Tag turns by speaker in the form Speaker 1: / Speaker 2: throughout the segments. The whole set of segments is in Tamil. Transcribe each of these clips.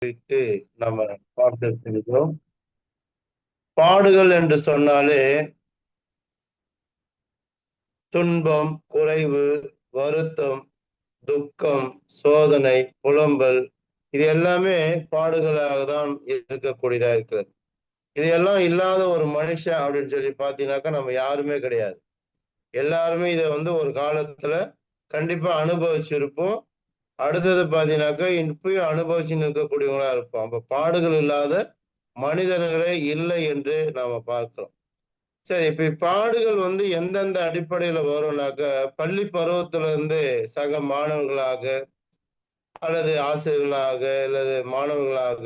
Speaker 1: குறித்து நம்ம பார்த்திருக்கிறோம். பாடுகள் என்று சொன்னாலே துன்பம், குறைவு, வருத்தம், துக்கம், சோதனை, புலம்பல் இது எல்லாமே பாடுகளாக தான் இருக்கக்கூடியதா இருக்கிறது. இது எல்லாம் இல்லாத ஒரு மனுஷன் அப்படின்னு சொல்லி பார்த்தீங்கன்னாக்கா நம்ம யாருமே கிடையாது. எல்லாருமே இத ஒரு காலத்துல கண்டிப்பா அனுபவிச்சிருப்போம். அடுத்தது பார்த்தீங்கன்னாக்கா இப்பயும் அனுபவிச்சுன்னு இருக்கக்கூடியவங்களா இருப்போம். அப்ப பாடுகள் இல்லாத மனிதர்களே இல்லை என்று நாம பார்க்கிறோம். சரி, இப்ப பாடுகள் எந்தெந்த அடிப்படையில வரும்னாக்க, பள்ளி பருவத்துல இருந்து சக மாணவர்களாக அல்லது ஆசிரியர்களாக அல்லது மாணவர்களாக,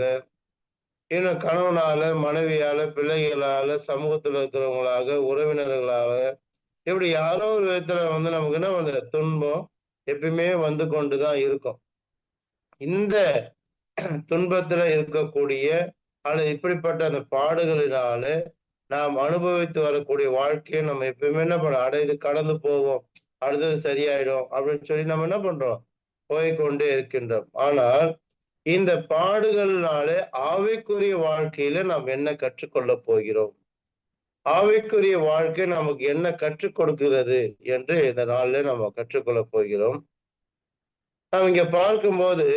Speaker 1: இன்னும் கணவனால, மனைவியால, பிள்ளைகளால, சமூகத்துல இருக்கிறவங்களாக, உறவினர்களாக, இப்படி யாரோ ஒரு விதத்துல நமக்கு என்ன பண்ணுது துன்பம் எப்பயுமே வந்து கொண்டுதான் இருக்கும். இந்த துன்பத்துல இருக்கக்கூடிய அல்லது இப்படிப்பட்ட அந்த பாடுகளினால நாம் அனுபவித்து வரக்கூடிய வாழ்க்கையை நம்ம எப்பயுமே என்ன பண்ணோம் இது கடந்து போவோம், அடுத்தது சரியாயிடும் அப்படின்னு சொல்லி நம்ம என்ன பண்றோம் போய்க்கொண்டே இருக்கின்றோம். ஆனால் இந்த பாடுகள்னாலே ஆவிக்குரிய வாழ்க்கையில நாம் என்ன கற்றுக்கொள்ள போகிறோம், ஆவிக்குரிய வாழ்க்கை நமக்கு என்ன கற்றுக் கொடுக்கிறது என்று இந்த நாள்ல நம்ம கற்றுக்கொள்ள போகிறோம். நாம் இங்க பார்க்கும்போது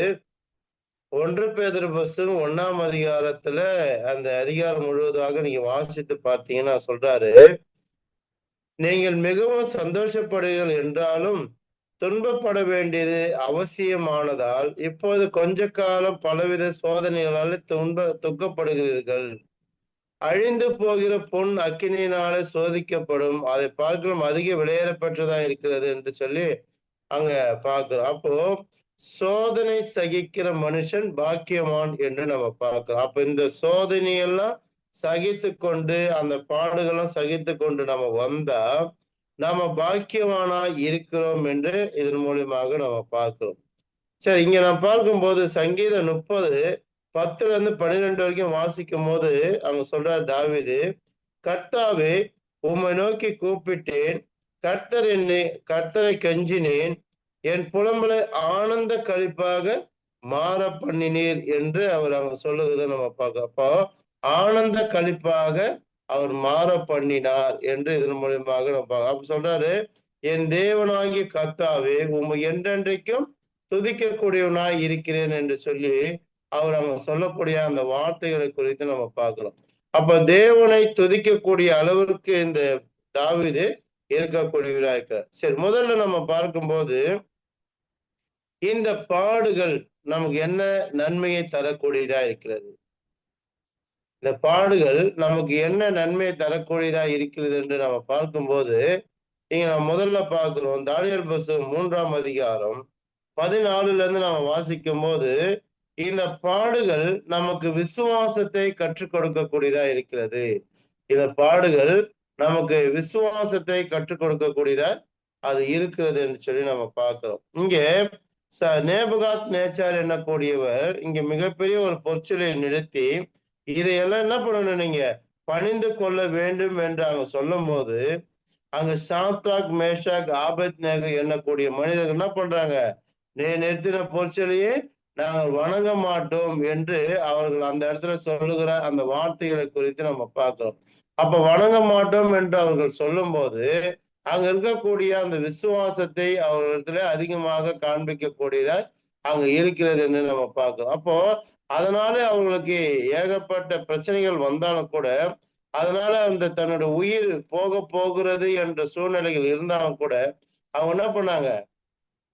Speaker 1: 1 பேதுரு புஸ்தகம் 1ஆம் அதிகாரத்துல அந்த அதிகாரம் முழுவதாக நீங்க வாசித்து பார்த்தீங்கன்னா சொல்றாரு, நீங்கள் மிகவும் சந்தோஷப்படுங்கள் என்றாலும் துன்பப்பட வேண்டியது அவசியமானதால் இப்போது கொஞ்ச காலம் பலவித சோதனைகளால் துக்கப்படுகிறீர்கள். அழிந்து போகிற பொன் அக்கினியினாலே சோதிக்கப்படும், அதை பார்க்கலாம் அதிக விலையேறப்பெற்றதா இருக்கிறது என்று சொல்லி அங்க பார்க்கிறோம். அப்போ சோதனை சகிக்கிற மனுஷன் பாக்கியவான் என்று நம்ம பார்க்கிறோம். அப்ப இந்த சோதனையெல்லாம் சகித்து கொண்டு அந்த பாடுகளும் சகித்து கொண்டு நம்ம வந்தா நாம பாக்கியவானா இருக்கிறோம் என்று இதன் மூலியமாக நம்ம பார்க்கிறோம். சரி, இங்க நான் பார்க்கும்போது சங்கீதம் 30:10-12 வரைக்கும் வாசிக்கும் போது அவங்க சொல்றார் தாவீது, கர்த்தாவே உம்மை நோக்கி கூப்பிட்டேன், கர்த்தரை கெஞ்சினேன், என் புலம்பலை ஆனந்த களிப்பாக மாற பண்ணினீர் என்று அவர் அங்க சொல்லுகிறத நம்ம பார்க்க. அப்போ ஆனந்த களிப்பாக அவர் மாற பண்ணினார் என்று இதன் மூலியமாக நம்ம பார்க்க. அப்ப சொல்றாரு, என் தேவனாகிய கர்த்தாவே உம்மை என்றென்றைக்கும் துதிக்கக்கூடியவனாய் இருக்கிறேன் என்று சொல்லி அவர் அவங்க சொல்லக்கூடிய அந்த வார்த்தைகளை குறித்து நம்ம பார்க்கிறோம். அப்ப தேவனை துதிக்கக்கூடிய அளவிற்கு இந்த தாவீது இருக்கக்கூடியவரா இருக்கிறார். சரி, முதல்ல நம்ம பார்க்கும்போது இந்த பாடுகள் நமக்கு என்ன நன்மையை தரக்கூடியதா இருக்கிறது, இந்த பாடுகள் நமக்கு என்ன நன்மையை தரக்கூடியதா இருக்கிறது என்று நம்ம பார்க்கும்போது இங்க நம்ம முதல்ல பார்க்கிறோம் தானியேல் புஸ்தகம் 3ஆம் அதிகாரம் 14ல இருந்து நம்ம வாசிக்கும் போது இந்த பாடுகள் நமக்கு விசுவாசத்தை கற்றுக் கொடுக்கக்கூடியதா இருக்கிறது. இந்த பாடுகள் நமக்கு விசுவாசத்தை கற்றுக் கொடுக்கக்கூடியதா அது இருக்கிறது என்று சொல்லி நம்ம பார்க்கிறோம். இங்கே நேபுகாத் நேச்சார் என்னக்கூடியவர் இங்க மிகப்பெரிய ஒரு பொற்சிலை நிறுத்தி இதையெல்லாம் என்ன பண்ணணும், நீங்க பணிந்து கொள்ள வேண்டும் என்று அவங்க சொல்லும் போது அங்க சாத்ராக் மேஷாக் ஆபத்நேகோ எண்ணக்கூடிய மனிதர்கள் என்ன பண்றாங்க, நீ நிறுத்தின பொற்சிலையே நாங்கள் வணங்க மாட்டோம் என்று அவர்கள் அந்த இடத்துல சொல்லுகிற அந்த வார்த்தைகளை குறித்து நம்ம பார்க்கிறோம். அப்ப வணங்க மாட்டோம் என்று அவர்கள் சொல்லும் போது அங்க இருக்கக்கூடிய அந்த விசுவாசத்தை அவர்களிடத்துல அதிகமாக காண்பிக்கக்கூடியதா அங்க இருக்கிறது என்று நம்ம பார்க்கிறோம். அப்போ அதனால அவர்களுக்கு ஏகப்பட்ட பிரச்சனைகள் வந்தாலும் கூட, அதனால அந்த தன்னோட உயிர் போகிறது என்ற சூழ்நிலைகள் இருந்தாலும் கூட அவங்க என்ன பண்ணாங்க,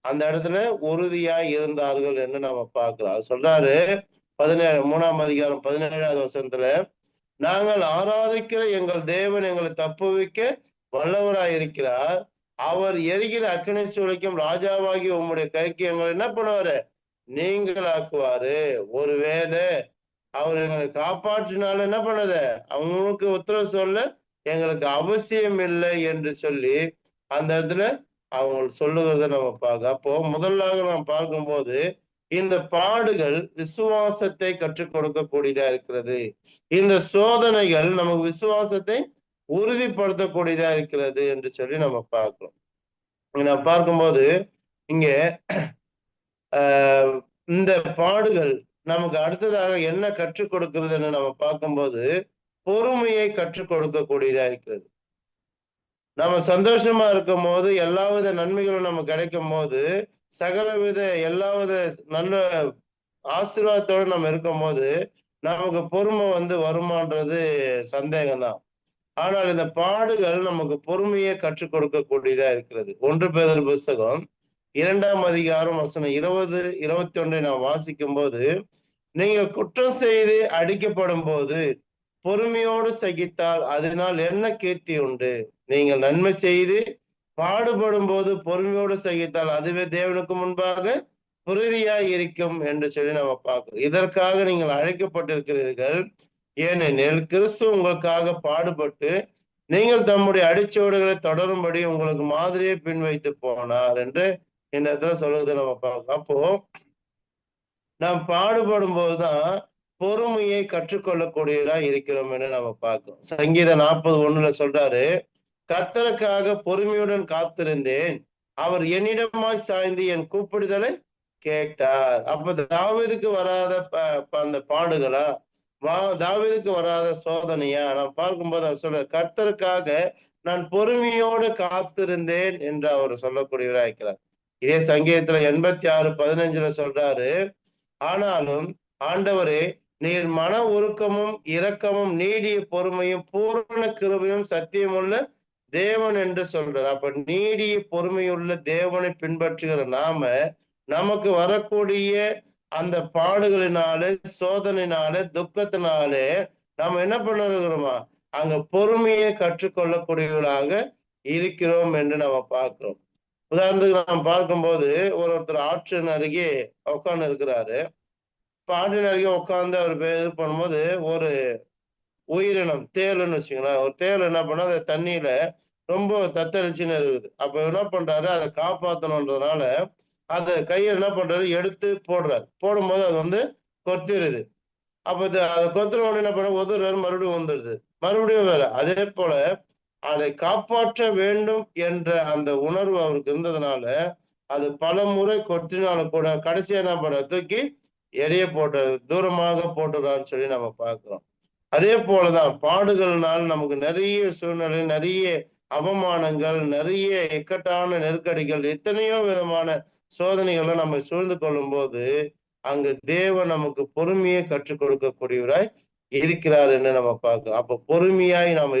Speaker 1: அந்த இடத்துல உறுதியா இருந்தார்கள் என்று நம்ம பார்க்கிறோம். அது சொல்றாரு 3ஆம் அதிகாரம் 17வது வசனத்துல, நாங்கள் ஆராதிக்கிற எங்கள் தேவன் எங்களை தப்புவிக்க வல்லவராய் இருக்கிறார், அவர் எரிகிற அக்கினி சூளைக்கும் ராஜாவாகி உம்முடைய கைக்கு எங்களை என்ன பண்ணுவாரு நீங்களாக்குவாரு. ஒருவேளை அவர் எங்களை காப்பாற்றினாலும் என்ன பண்ணது அவங்களுக்கு உத்தரவு சொல்ல எங்களுக்கு அவசியம் இல்லை என்று சொல்லி அந்த இடத்துல அவங்க சொல்லுகிறத நம்ம பார்க்க. அப்போ முதலாக நாம் பார்க்கும்போது இந்த பாடுகள் விசுவாசத்தை கற்றுக் கொடுக்கக்கூடியதா இருக்கிறது. இந்த சோதனைகள் நமக்கு விசுவாசத்தை உறுதிப்படுத்தக்கூடியதா இருக்கிறது என்று சொல்லி நம்ம பார்க்கிறோம். நம்ம பார்க்கும்போது இங்க ஆஹ் இந்த பாடுகள் நமக்கு அடுத்ததாக என்ன கற்றுக் கொடுக்கிறதுன்னு நம்ம பார்க்கும்போது பொறுமையை கற்றுக் கொடுக்கக்கூடியதா இருக்கிறது. நம்ம சந்தோஷமா இருக்கும் போது எல்லாவித நன்மைகளும் நமக்கு கிடைக்கும் போது சகலவித எல்லாவித நல்ல ஆசீர்வாதத்தோடு நம்ம இருக்கும் போது நமக்கு பொறுமை வருமானது சந்தேகம்தான். ஆனால் இந்த பாடுகள் நமக்கு பொறுமையை கற்றுக் கொடுக்கக்கூடியதா இருக்கிறது. 1 பேதுரு புஸ்தகம் 2ஆம் அதிகாரம் வசனம் 20, 21 நாம் வாசிக்கும் போது, நீங்கள் குற்றம் செய்து அடிக்கப்படும் போது பொறுமையோடு சகித்தால் அதனால் என்ன கீர்த்தி உண்டு? நீங்கள் நன்மை செய்து பாடுபடும் போது பொறுமையோடு சகித்தால் அதுவே தேவனுக்கு முன்பாக உறுதியாய் இருக்கும் என்று சொல்லி நம்ம பார்க்கிறோம். இதற்காக நீங்கள் அழைக்கப்பட்டிருக்கிறீர்கள். ஏனெனில் கிறிஸ்து உங்களுக்காக பாடுபட்டு நீங்கள் தம்முடைய அடிச்சுவடுகளை தொடரும்படி உங்களுக்கு மாதிரியை பின் வைத்து போனார் என்று இந்த இடத்துல சொல்லுறது நம்ம பார்க்கிறோம். அப்போ நாம் பாடுபடும் போதுதான் பொறுமையை கற்றுக்கொள்ளக்கூடியதா இருக்கிறோம் என்று நம்ம பார்க்கிறோம். சங்கீதம் 40:1 சொல்றாரு, கர்த்தருக்காக பொறுமையுடன் காத்திருந்தேன், அவர் என்னிடமாய் சாய்ந்து என் கூப்பிடுதலை கேட்டார். அப்ப தாவீதுக்கு வராத அந்த பாடுகளா, தாவீதுக்கு வராத சோதனையா நாம் பார்க்கும்போது அவர் சொல்ற, கர்த்தருக்காக நான் பொறுமையோடு காத்திருந்தேன் என்று அவர் சொல்லக்கூடியவராக இருக்கிறார். இதே சங்கீதத்துல 86:15 சொல்றாரு, ஆனாலும் ஆண்டவரே நீர் மன உருக்கமும் இரக்கமும் நீடிய பொறுமையும் பூரண கிருபையும் சத்தியமுள்ள தேவன் என்று சொல்றார். அப்ப நீடிய பொறுமையுள்ள தேவனை பின்பற்றுகிற நாம நமக்கு வரக்கூடிய அந்த பாடுகளினாலே சோதனையினாலே துக்கத்தினாலே நாம் என்ன பண்ணுகிறோமா அங்க பொறுமையை கற்றுக்கொள்ளக்கூடியவர்களாக இருக்கிறோம் என்று நம்ம பார்க்கிறோம். உதாரணத்துக்கு நாம் பார்க்கும்போது ஒருத்தர் ஆற்றின் அருகே உட்கார்ந்து இருக்கிறாரு. ஆற்றின் அருகே உட்கார்ந்து அவர் இது பண்ணும்போது ஒரு உயிரினம் தேலுன்னு வச்சுக்கலாம், ஒரு தேல் என்ன பண்ணா அந்த தண்ணியில ரொம்ப தத்தளிச்சுன்னு இருக்குது. அப்ப என்ன பண்றாரு, அதை காப்பாற்றணுன்றதுனால அந்த கையை என்ன பண்றாரு எடுத்து போடுறாரு. போடும்போது அது கொத்திடுது. அப்ப அதை கொத்துற உடனே என்ன பண்ண ஒதுறாரு, மறுபடியும் வந்துடுது, மறுபடியும் வேற. அதே போல அதை காப்பாற்ற வேண்டும் என்ற அந்த உணர்வு அவருக்கு இருந்ததுனால அது பல முறை கொத்தினாலும் கூட கடைசியா என்ன பண்ற தூக்கி எடைய போட்ட தூரமாக போட்டுறான்னு சொல்லி நம்ம பார்க்கிறோம். அதே போலதான் பாடுகள்னால் நமக்கு நிறைய சூழ்நிலை, நிறைய அவமானங்கள், நிறைய இக்கட்டான நெருக்கடிகள், எத்தனையோ விதமான சோதனைகளை நம்ம சூழ்ந்து கொள்ளும் போது அங்கு தேவன் நமக்கு பொறுமையை கற்றுக் கொடுக்கக்கூடியவராய் இருக்கிறார் என்று நம்ம பார்க்கிறோம். அப்ப பொறுமையாய் நாம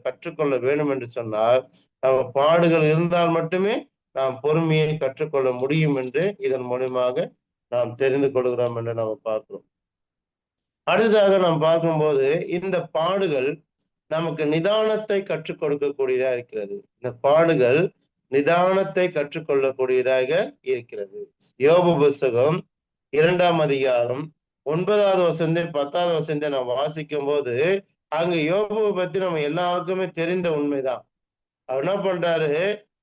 Speaker 1: கற்றுக்கொள்ள வேண்டும் என்று சொன்னால் நம்ம பாடுகள் இருந்தால் மட்டுமே நாம் பொறுமையை கற்றுக்கொள்ள முடியும் என்று இதன் மூலமாக நாம் தெரிந்து கொள்கிறோம் என்று நம்ம பார்க்கிறோம். அடுத்ததாக நாம் பார்க்கும்போது இந்த பாடுகள் நமக்கு நிதானத்தை கற்றுக் கொடுக்கக்கூடியதா இருக்கிறது. இந்த பாடுகள் நிதானத்தை கற்றுக்கொள்ளக்கூடியதாக இருக்கிறது. யோபு புஸ்தகம் 2ஆம் அதிகாரம் 9வது வசனம் 10வது வசனத்தை நாம் வாசிக்கும் போது அங்க யோபுவை பத்தி நம்ம எல்லாருக்குமே தெரிந்த உண்மைதான். அவர் என்ன பண்றாரு,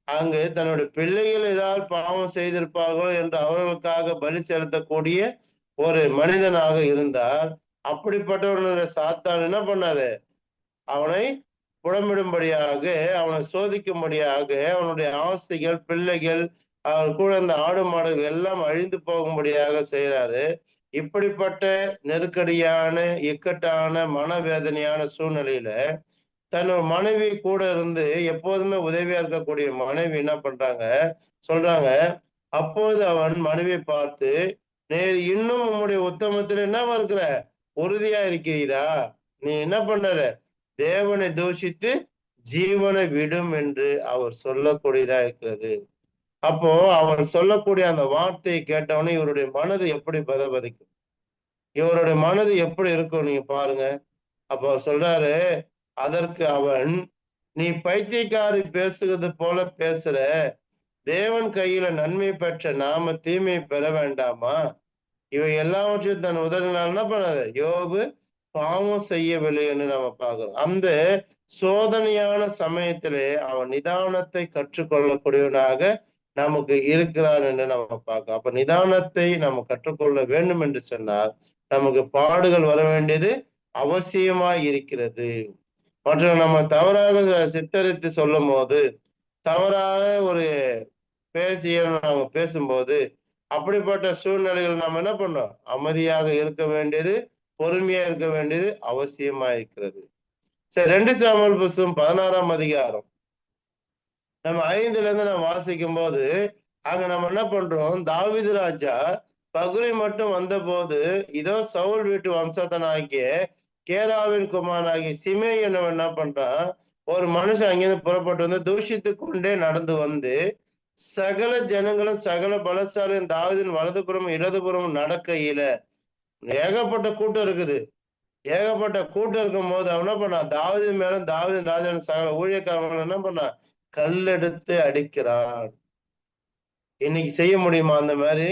Speaker 1: அங்கு தன்னுடைய பிள்ளைகள் ஏதாவது பாவம் செய்திருப்பார்களோ என்று அவர்களுக்காக பலி செலுத்தக்கூடிய ஒரு மனிதனாக இருந்தால் அப்படிப்பட்டவனுடைய சாத்தான் என்ன பண்ணாது, அவனை புடமிடும்படியாக, அவனை சோதிக்கும்படியாக, அவனுடைய ஆஸ்திகள் பிள்ளைகள் அவர் கூட அந்த ஆடு மாடுகள் எல்லாம் அழிந்து போகும்படியாக செய்யறாரு. இப்படிப்பட்ட நெருக்கடியான இக்கட்டான மனவேதனையான சூழ்நிலையில தன்னோட மனைவி கூட இருந்து எப்போதுமே உதவியா இருக்கக்கூடிய மனைவி என்ன பண்றாங்க சொல்றாங்க, அப்போது அவன் மனைவியை பார்த்து, நேர் இன்னும் உம்முடைய உத்தமத்துல என்னவா இருக்கிற, உறுதியா இருக்கிறீரா, நீ என்ன பண்ற, தேவனை தூஷித்து ஜீவனை விடும் என்று அவர் சொல்லக்கூடியதா இருக்கிறது. அப்போ அவர் சொல்லக்கூடிய அந்த வார்த்தையை கேட்டவனே இவருடைய மனது எப்படி பதபதிக்கும், இவருடைய மனது எப்படி இருக்கும் நீங்க பாருங்க. அப்ப அவர் சொல்றாரு, அதற்கு அவன், நீ பைத்தியக்காரி பேசுகிறது போல பேசுற, தேவன் கையில நன்மை பெற்ற நாம தீமையை பெற வேண்டாமா, இவை எல்லாவற்றையும் தன் உதவினால் என்ன பண்ணாது, யோபு பாவம் செய்யவில்லை என்று நம்ம பார்க்கிறோம். அந்த சோதனையான சமயத்திலே அவன் நிதானத்தை கற்றுக்கொள்ளக்கூடியவனாக நமக்கு இருக்கிறார் என்று நம்ம பார்க்கிறோம். அப்ப நிதானத்தை நம்ம கற்றுக்கொள்ள வேண்டும் என்று சொன்னால் நமக்கு பாடுகள் வர வேண்டியது அவசியமாய் இருக்கிறது. மற்றும் நம்ம தவறாக சித்தரித்து சொல்லும் போது, தவறாக ஒரு நாங்க பேசும்போது அப்படிப்பட்ட சூழ்நிலைகள் நம்ம என்ன பண்ணோம்? அமைதியாக இருக்க வேண்டியது, பொறுமையா இருக்க வேண்டியது அவசியமா இருக்கிறது. சரி, 2 சாமுவேல் புஸ்தகம் 16ஆம் அதிகாரம் நம்ம 5ல இருந்து நம்ம வாசிக்கும் போது, அங்க நம்ம என்ன பண்றோம்? தாவீது ராஜா பகுரி மட்டும் வந்தபோது, இதோ சவுல் வீட்டு வம்சத்தனாகிய கேராவின் குமாரனாகிய சிமேய் என்னவன் என்ன பண்றான்? ஒரு மனுஷன் அங்கிருந்து புறப்பட்டு வந்து தூஷித்துக் கொண்டே நடந்து வந்து, சகல ஜனங்களும் சகல பலசாலியும் தாவீதின் வலதுபுறம் இடதுபுறம் நடக்கையில ஏகப்பட்ட கூட்டம் இருக்குது. ஏகப்பட்ட கூட்டம் இருக்கும்போது அவன் என்ன பண்ணான்? தாவீதின் மேலும் தாவீதின் ராஜாவின் சகல ஊழியக்காரங்களும் என்ன பண்ணான்? கல்லெடுத்து அடிக்கிறான். இன்னைக்கு செய்ய முடியுமா அந்த மாதிரி?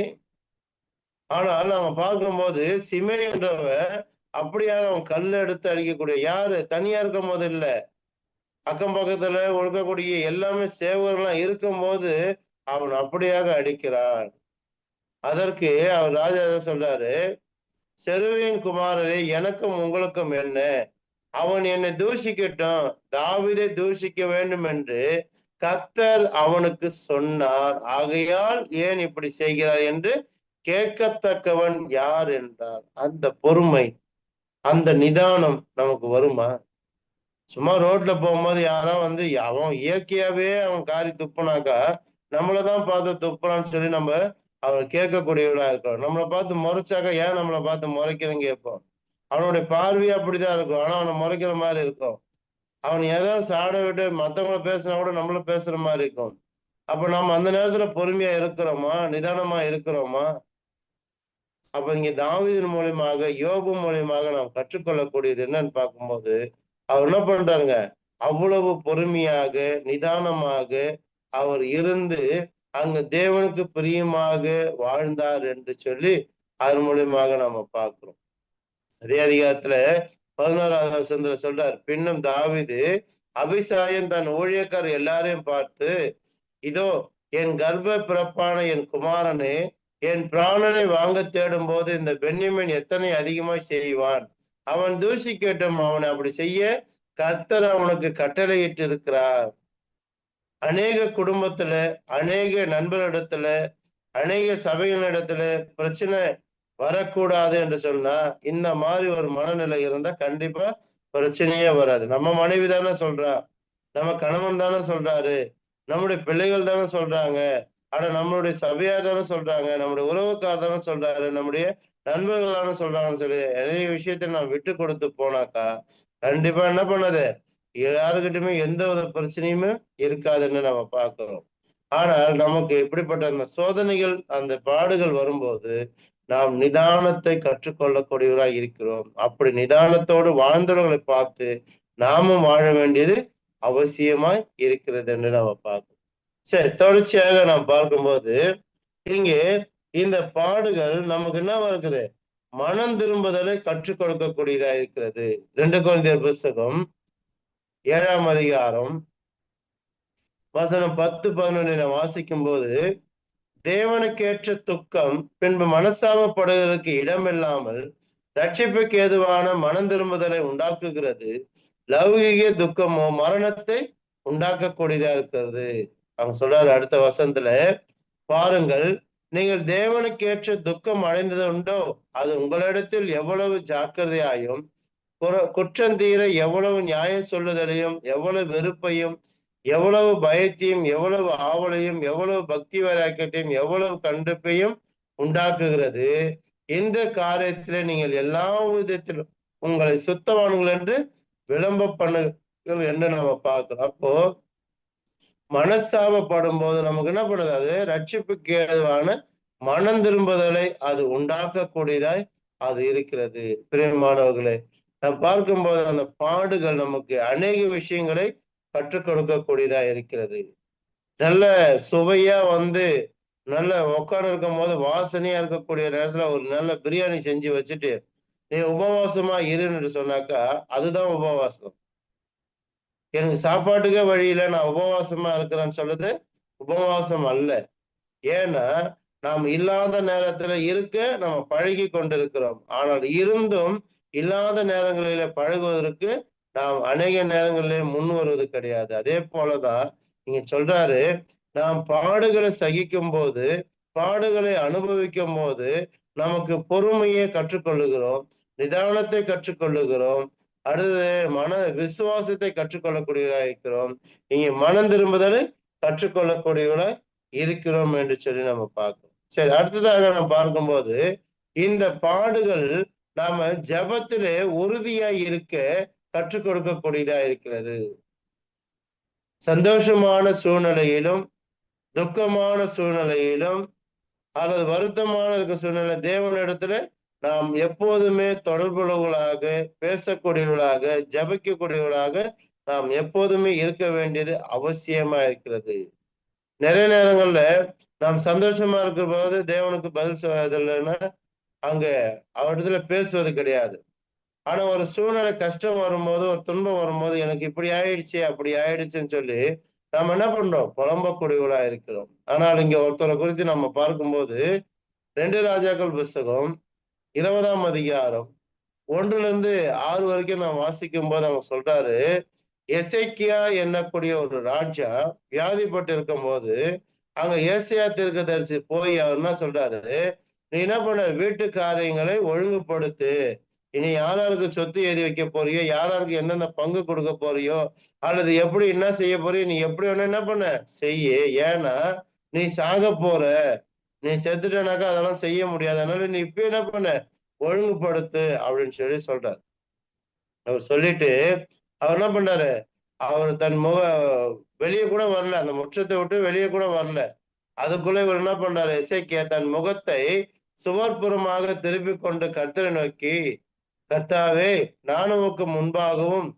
Speaker 1: ஆனால் நாம பார்க்கும்போது சிமேய் என்றவன் அப்படியாக அவன் கல் எடுத்து அடிக்கக்கூடிய யாரு? தனியா இருக்கும் போது இல்ல, அக்கம் பக்கத்துல இருக்கக்கூடிய எல்லாமே சேவகர்கள்லாம் இருக்கும் போது அவன் அப்படியாக அடிக்கிறான். அதற்கு அவர் ராஜா என்ன சொல்றாரு? செருவின் குமாரரே, எனக்கும் உங்களுக்கும் என்ன? அவன் என்னை தூஷிக்கட்டும், தாவீதை தூஷிக்க வேண்டும் என்று கர்த்தர் அவனுக்கு சொன்னார். ஆகையால் ஏன் இப்படி செய்கிறார் என்று கேட்கத்தக்கவன் யார் என்றார். அந்த பொறுமை, அந்த நிதானம் நமக்கு வருமா? சும்மா ரோட்ல போகும்போது யாரோ வந்து அவன் இயற்கையாவே அவன் காரி துப்புனாக்கா நம்மளதான் பார்த்து துப்புறான்னு சொல்லி நம்ம அவன் கேட்கக்கூடியவளா இருக்கிறோம். நம்மளை பார்த்து முறைச்சாக்கா ஏன் நம்மளை பார்த்து முறைக்கிறேன்னு கேட்போம். அவனுடைய பார்வையே அப்படிதான் இருக்கும். ஆனா அவனை முறைக்கிற மாதிரி இருக்கும். அவன் ஏதாவது சாட விட்டு மத்தவங்கள பேசினா கூட நம்மள பேசுற மாதிரி இருக்கும். அப்ப நம்ம அந்த நேரத்துல பொறுமையா இருக்கிறோமா? நிதானமா இருக்கிறோமா? அப்ப இங்க தாவீதின் மூலியமாக, யோபு மூலியமாக நாம் கற்றுக்கொள்ளக்கூடியது என்னன்னு பார்க்கும்போது, அவர் என்ன பண்றாருங்க? அவ்வளவு பொறுமையாக, நிதானமாக அவர் இருந்து, அங்கு தேவனுக்கு பிரியமாக வாழ்ந்தார் என்று சொல்லி, அதன் மூலியமாக நாம பார்க்கிறோம். அதே அதிகாரத்துல 11வது வசனத்துல சொல்றார், பின்னும் தாவீது அபிசாயம் தன் ஊழியக்காரர் எல்லாரையும் பார்த்து, இதோ என் கர்ப்ப பிறப்பான என் குமாரனே, என் பிராணனை வாங்க தேடும் போது இந்த பென்யமீன் எத்தனை அதிகமாய் செய்வான். அவன் தூஷிக்கட்டும், அவனை அப்படி செய்ய கர்த்தர் அவனுக்கு கட்டளையிட்டு இருக்கிறார். அநேக குடும்பத்துல, அநேக நண்பர்களிடத்துல, அநேக சபைகளிடத்துல பிரச்சனை வரக்கூடாது என்று சொன்னா, இந்த மாதிரி ஒரு மனநிலை இருந்தா கண்டிப்பா பிரச்சனையே வராது. நம்ம மனைவி தானே சொல்றா, நம்ம கணவன் தானே சொல்றாரு, நம்முடைய பிள்ளைகள் தானே சொல்றாங்க, ஆனா நம்மளுடைய சபையார் தானே சொல்றாங்க, நம்முடைய உறவுக்கார் தானே சொல்றாரு, நம்முடைய நண்பர்கள் தானே சொல்றாங்கன்னு சொல்லி நிறைய விஷயத்தை நாம் விட்டு கொடுத்து போனாக்கா கண்டிப்பா என்ன பண்ணது, யாருக்கிட்டுமே எந்த ஒரு பிரச்சனையுமே இருக்காதுன்னு நம்ம பார்க்கிறோம். ஆனால் நமக்கு இப்படிப்பட்ட அந்த சோதனைகள், அந்த பாடுகள் வரும்போது நாம் நிதானத்தை கற்றுக்கொள்ளக்கூடியவராய் இருக்கிறோம். அப்படி நிதானத்தோடு வாழ்ந்தவர்களை பார்த்து நாமும் வாழ வேண்டியது அவசியமாய் இருக்கிறது என்று நாம பார்க்கிறோம். சரி, தொடர்ச்சியாக நாம் பார்க்கும்போது இங்கே இந்த பாடுகள் நமக்கு என்ன இருக்குது? மனம் திரும்புதலை கற்றுக் கொடுக்கக்கூடியதா இருக்கிறது. 2 கொரிந்தியர் புஸ்தகம் 7ஆம் அதிகாரம் வசனம் 10, 11 வாசிக்கும் போது, தேவனுக்கேற்ற துக்கம் பின்பு மனஸ்தாபப்படுவதற்கு இடமில்லாமல் ரட்சிப்புக்கு ஏதுவான மனம் திரும்புதலை உண்டாக்குகிறது. லௌகிக துக்கமோ மரணத்தை உண்டாக்கக்கூடியதா இருக்கிறது. அவங்க சொல்றாரு அடுத்த வசனத்துல, பாருங்கள், நீங்கள் தேவனுக்கேற்ற துக்கம் அடைந்தது உண்டோ, அது உங்களிடத்தில் எவ்வளவு ஜாக்கிரதையாயும் குற்றந்தீர எவ்வளவு நியாயம் சொல்லுதலையும் எவ்வளவு வெறுப்பையும் எவ்வளவு பயத்தையும் எவ்வளவு ஆவலையும் எவ்வளவு பக்தி வைராக்கியத்தையும் எவ்வளவு கண்டிப்பையும் உண்டாக்குகிறது. இந்த காரியத்திலே நீங்கள் எல்லா விதத்திலும் உங்களை சுத்தவான்கள் என்று விளம்ப பண்ணுங்கள் என்று நம்ம பார்க்கிறோம். அப்போ மனஸ்தாபப்படும் போது நமக்கு என்ன பண்ணுது? அது ரட்சிப்புக்கு ஏதுவான மனம் திரும்புதலை அது உண்டாக்கக்கூடியதாய் அது இருக்கிறது. பிரியமானவர்களே, நாம் பார்க்கும்போது அந்த பாடுகள் நமக்கு அநேக விஷயங்களை கற்றுக் கொடுக்கக்கூடியதா இருக்கிறது. நல்ல சுவையா வந்து நல்ல உட்கார்ந்து இருக்கும் போது வாசனையா இருக்கக்கூடிய நேரத்துல ஒரு நல்ல பிரியாணி செஞ்சு வச்சுட்டு நீ உபவாசமா இருன்னு சொன்னாக்கா அதுதான் உபவாசம். எனக்கு சாப்பாட்டுக்கே வழியில நான் உபவாசமா இருக்கிறேன்னு சொல்றது உபவாசம் அல்ல. ஏன்னா நாம் இல்லாத நேரத்துல இருக்க நம்ம பழகி கொண்டிருக்கிறோம். ஆனால் இருந்தும் இல்லாத நேரங்களில பழகுவதற்கு நாம் அநேக நேரங்களிலே முன் வருவது கிடையாது. அதே போலதான் நீங்க சொல்றாரு, நாம் பாடுகளை சகிக்கும் போது பாடுகளை அனுபவிக்கும் போது நமக்கு பொறுமையை கற்றுக்கொள்ளுகிறோம், நிதானத்தை கற்றுக்கொள்ளுகிறோம், அடுத்தது மன விசுவாசத்தை கற்றுக்கொள்ளக்கூடியவராக இருக்கிறோம், இங்கே மனம் திரும்புதலை கற்றுக்கொள்ளக்கூடியவராக இருக்கிறோம் என்று சொல்லி நம்ம பார்க்கிறோம். சரி, அடுத்ததாக நம்ம பார்க்கும்போது இந்த பாடுகள் நாம ஜெபத்திலே உறுதியாய் இருக்க கற்றுக் கொடுக்கக்கூடியதா இருக்கிறது. சந்தோஷமான சூழ்நிலையிலும் துக்கமான சூழ்நிலையிலும் அல்லது வருத்தமான இருக்க சூழ்நிலை தேவனிடத்துல நாம் எப்போதுமே தொடர்புள்ளவர்களாக, பேசக்கூடியவர்களாக, ஜபிக்கக்கூடியவர்களாக நாம் எப்போதுமே இருக்க வேண்டியது அவசியமா இருக்கிறது. நிறைய நேரங்கள்ல நாம் சந்தோஷமா இருக்கிற போது தேவனுக்கு பதில் செய்வதில்லைன்னா அங்க அவரிடத்துல பேசுவது கிடையாது. ஆனா ஒரு சூழ்நிலை கஷ்டம் வரும்போது, ஒரு துன்பம் வரும்போது எனக்கு இப்படி ஆயிடுச்சு அப்படி ஆயிடுச்சுன்னு சொல்லி நாம என்ன பண்றோம்? புலம்பக்கூடியவர்களா இருக்கிறோம். ஆனால் இங்க ஒருத்தரை குறித்து நம்ம பார்க்கும்போது 2 ராஜாக்கள் புஸ்தகம் 20ஆம் அதிகாரம் 1-6 வரைக்கும் நான் வாசிக்கும் போது அவங்க சொல்றாரு, எசேக்கியா என்னக்கூடிய ஒரு ராஜா வியாதிப்பட்டு இருக்கும் போது அங்க ஏசாயா தீர்க்கதரிசி போய் அவர் என்ன சொல்றாரு, நீ என்ன பண்ண, வீட்டு காரியங்களை ஒழுங்குபடுத்து, இனி யாராருக்கு சொத்து எழுதி வைக்க போறியோ, யாராருக்கு எந்தெந்த பங்கு கொடுக்க போறியோ, அல்லது எப்படி என்ன செய்ய போறியோ, நீ எப்படி வேணா என்ன பண்ண செய்ய. ஏன்னா நீ சாக போற, நீ செத்துட்டனாக்கா அதெல்லாம் செய்ய முடியாது, அதனால நீ இப்ப என்ன பண்ண, ஒழுங்குபடுத்து அப்படின்னு சொல்லி சொல்றாரு. அவர் சொல்லிட்டு அவர் என்ன பண்றாரு, அவர் தன் வெளியே கூட வரல, அந்த முற்றத்தை விட்டு வெளியே கூட வரல. அதுக்குள்ள இவர் என்ன பண்றாரு, எசேக்கியா தன் முகத்தை சுவர்புறமாக திருப்பி கொண்டு கர்த்தரை நோக்கி, கர்த்தாவே, நான் உமக்கு முன்பாகவும்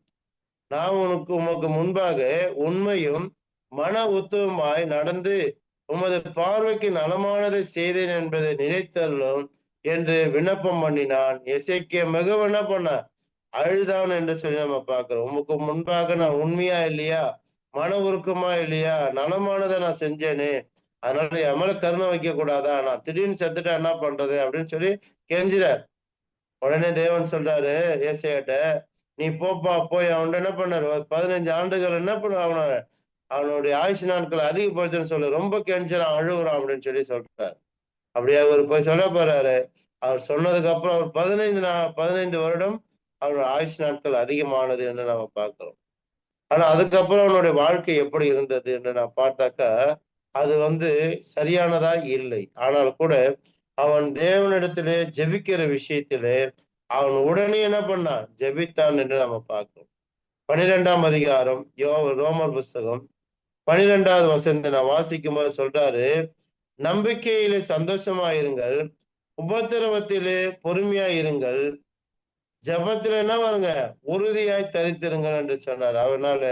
Speaker 1: நான் உமக்கு முன்பாக உண்மையும் மன உத்தவமாய் நடந்து உமது பார்வைக்கு நலமானதை செய்தேன் என்பதை நினைத்தள்ளும் என்று விண்ணப்பம் பண்ணினான். எசேக்கியா மிகவும் என்ன பண்ண, அழுதான் என்று சொல்லி நம்ம பார்க்கிறோம். உமக்கு முன்பாக நான் உண்மையா இல்லையா, மன உருக்கமா இல்லையா, நலமானதை நான் செஞ்சேனே, அதனால என் மேல கருணை வைக்க கூடாதா, நான் திடீர்னு செத்துட்டா என்ன பண்றது அப்படின்னு சொல்லி கெஞ்சுறார். உடனே தேவன் சொல்றாரு ஏசாயாட்ட, நீ போப்பா, போய் அவன் என்ன பண்ணாரு, 15 ஆண்டுகள் என்ன பண்ண அவனுடைய ஆயுசு நாட்களை அதிகப்படுத்துன்னு சொல்லு, ரொம்ப கெஞ்சுறான், அழுகுறான் அப்படின்னு சொல்லி சொல்றாரு. அப்படியே அவர் போய் சொல்ல போறாரு. அவர் சொன்னதுக்கு அப்புறம் அவர் 15 வருடம் அவருடைய ஆயுஷ் நாட்கள் அதிகமானது என்று நம்ம பார்க்கிறோம். ஆனா அதுக்கப்புறம் அவனுடைய வாழ்க்கை எப்படி இருந்தது என்று நான் பார்த்தாக்கா அது சரியானதா இல்லை. ஆனால் கூட அவன் தேவனிடத்திலே ஜெபிக்கிற விஷயத்திலே அவன் உடனே என்ன பண்ணான், ஜெபித்தான் என்று நம்ம பார்க்கிறோம். 12ஆம் அதிகாரம் ரோமர் புஸ்தகம் 12வது வசனத்தை நான் வாசிக்கும் போது சொல்றாரு, நம்பிக்கையிலே சந்தோஷமாயிருங்கள், உபத்திரவத்திலே பொறுமையாயிருங்கள், ஜபத்துல என்ன வருங்க, உறுதியாய் தரித்திருங்கள் என்று சொன்னார். அதனால